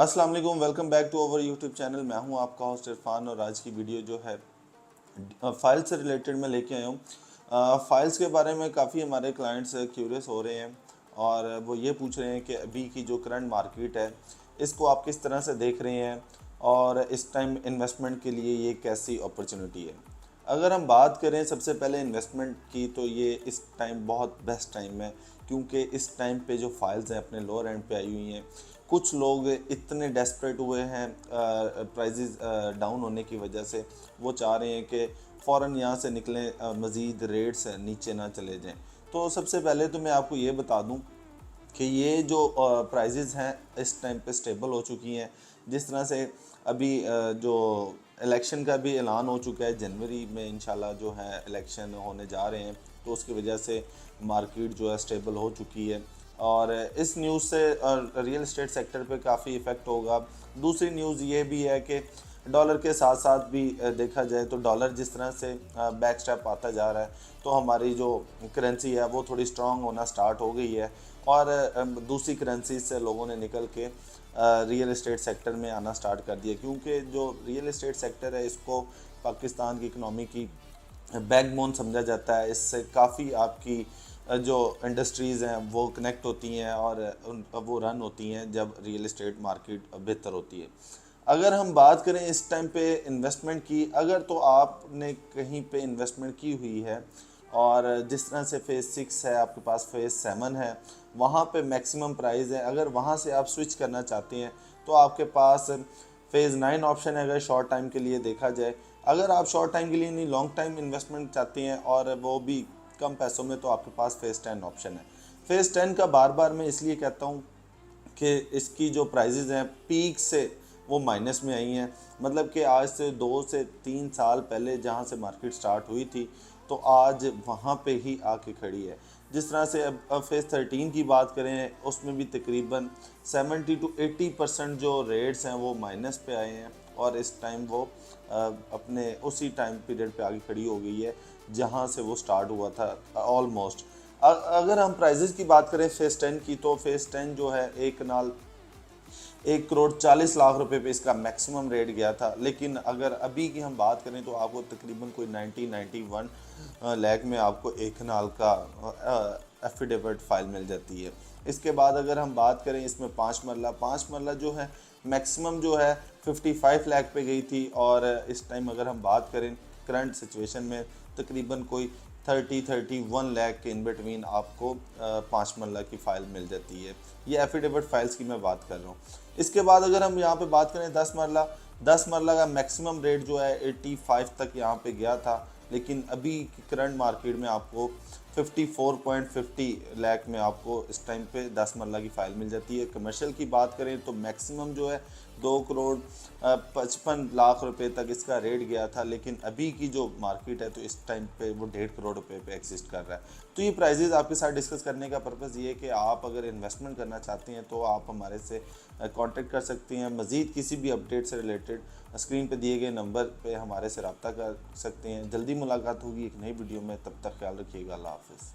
अस्सलाम वालेकुम, welcome back to our YouTube channel. मैं हूं आपका होस्ट इरफान और आज की वीडियो जो है फाइल से रिलेटेड मैं लेके आया हूं। फाइल्स के बारे में काफ़ी हमारे क्लाइंट्स क्यूरियस हो रहे हैं और वो ये पूछ रहे हैं कि अभी की जो करंट मार्केट है इसको आप किस तरह से देख रहे हैं और इस टाइम इन्वेस्टमेंट के लिए ये कैसी अपॉर्चुनिटी है। अगर हम बात करें सबसे पहले इन्वेस्टमेंट की, तो ये इस टाइम बहुत बेस्ट टाइम है क्योंकि इस टाइम पे जो फाइल्स हैं अपने लोअर एंड पे आई हुई हैं। कुछ लोग इतने डेस्परेट हुए हैं प्राइजेस डाउन होने की वजह से, वो चाह रहे हैं कि फ़ौरन यहाँ से निकलें, मज़ीद रेट्स नीचे ना चले जाएं। तो सबसे पहले तो मैं आपको ये बता दूं कि ये जो प्राइजेज़ हैं इस टाइम पे स्टेबल हो चुकी हैं। जिस तरह से अभी जो इलेक्शन का भी ऐलान हो चुका है, जनवरी में इंशाल्लाह जो है इलेक्शन होने जा रहे हैं, तो उसकी वजह से मार्केट जो है स्टेबल हो चुकी है और इस न्यूज़ से रियल एस्टेट सेक्टर पे काफ़ी इफ़ेक्ट होगा। दूसरी न्यूज़ ये भी है कि डॉलर के साथ साथ भी देखा जाए तो डॉलर जिस तरह से बैक स्टेप आता जा रहा है, तो हमारी जो करेंसी है वो थोड़ी स्ट्रांग होना स्टार्ट हो गई है और दूसरी करेंसी से लोगों ने निकल के रियल एस्टेट सेक्टर में आना स्टार्ट कर दिया, क्योंकि जो रियल एस्टेट सेक्टर है इसको पाकिस्तान की इकनॉमी की बैकबोन समझा जाता है। इससे काफ़ी आपकी जो इंडस्ट्रीज़ हैं वो कनेक्ट होती हैं और वो रन होती हैं जब रियल एस्टेट मार्केट बेहतर होती है। अगर हम बात करें इस टाइम पे इन्वेस्टमेंट की, अगर तो आपने कहीं पे इन्वेस्टमेंट की हुई है और जिस तरह से फ़ेज़ 6 है, आपके पास फ़ेज़ 7 है, वहाँ पे मैक्सिमम प्राइस है। अगर वहाँ से आप स्विच करना चाहते हैं तो आपके पास फ़ेज़ 9 ऑप्शन है, अगर शॉर्ट टाइम के लिए देखा जाए। अगर आप शॉर्ट टाइम के लिए नहीं, लॉन्ग टाइम इन्वेस्टमेंट चाहते हैं और वो भी कम पैसों में, तो आपके पास फ़ेज़ 10 ऑप्शन है। फ़ेज़ 10 का बार बार मैं इसलिए कहता हूँ कि इसकी जो प्राइजेज़ हैं पीक से वो माइनस में आई हैं। मतलब कि आज से 2 से 3 साल पहले जहाँ से मार्केट स्टार्ट हुई थी, तो आज वहाँ पे ही आके खड़ी है। जिस तरह से अब फ़ेज़ 13 की बात करें, उसमें भी तकरीबन 70 टू 80% जो रेट्स हैं वो माइनस पे आए हैं और इस टाइम वो अपने उसी टाइम पीरियड पे आगे खड़ी हो गई है जहाँ से वो स्टार्ट हुआ था ऑलमोस्ट। अगर हम प्राइजेज़ की बात करें फ़ेज़ 10 की, तो फ़ेज़ 10 जो है एक कनाल 1,40,00,000 रुपए पे इसका मैक्सिमम रेट गया था। लेकिन अगर अभी की हम बात करें तो आपको तकरीबन कोई 91 लाख में आपको एक कनाल का एफिडेविट फाइल मिल जाती है। इसके बाद अगर हम बात करें इसमें 5 मरला जो है मैक्सिमम जो है 55 लाख पे गई थी और इस टाइम अगर हम बात करें करंट सिचुएशन में तकरीबन कोई 31 लाख के इन बिटवीन आपको 5 मरला की फ़ाइल मिल जाती है। ये एफिडेविट फाइल्स की मैं बात कर रहा हूँ। इसके बाद अगर हम यहाँ पे बात करें 10 मरला का मैक्सिमम रेट जो है 85 तक यहाँ पे गया था, लेकिन अभी की करंट मार्केट में आपको 54.50 लाख में आपको इस टाइम पे 10 मरला की फ़ाइल मिल जाती है। कमर्शियल की बात करें तो मैक्सिमम जो है 2,55,00,000 रुपए तक इसका रेट गया था, लेकिन अभी की जो मार्केट है तो इस टाइम पे वो 1.5 करोड़ रुपए पे एग्जिस्ट कर रहा है। तो ये प्राइजेज़ आपके साथ डिस्कस करने का पर्पज़ ये है कि आप अगर इन्वेस्टमेंट करना चाहते हैं तो आप हमारे से कांटेक्ट कर सकते हैं। मज़ीद किसी भी अपडेट से रिलेटेड स्क्रीन पे दिए गए नंबर पे हमारे से रब्ता कर सकते हैं। जल्दी मुलाकात होगी एक नई वीडियो में, तब तक ख्याल रखिएगा। अल्लाह हाफ़िज़।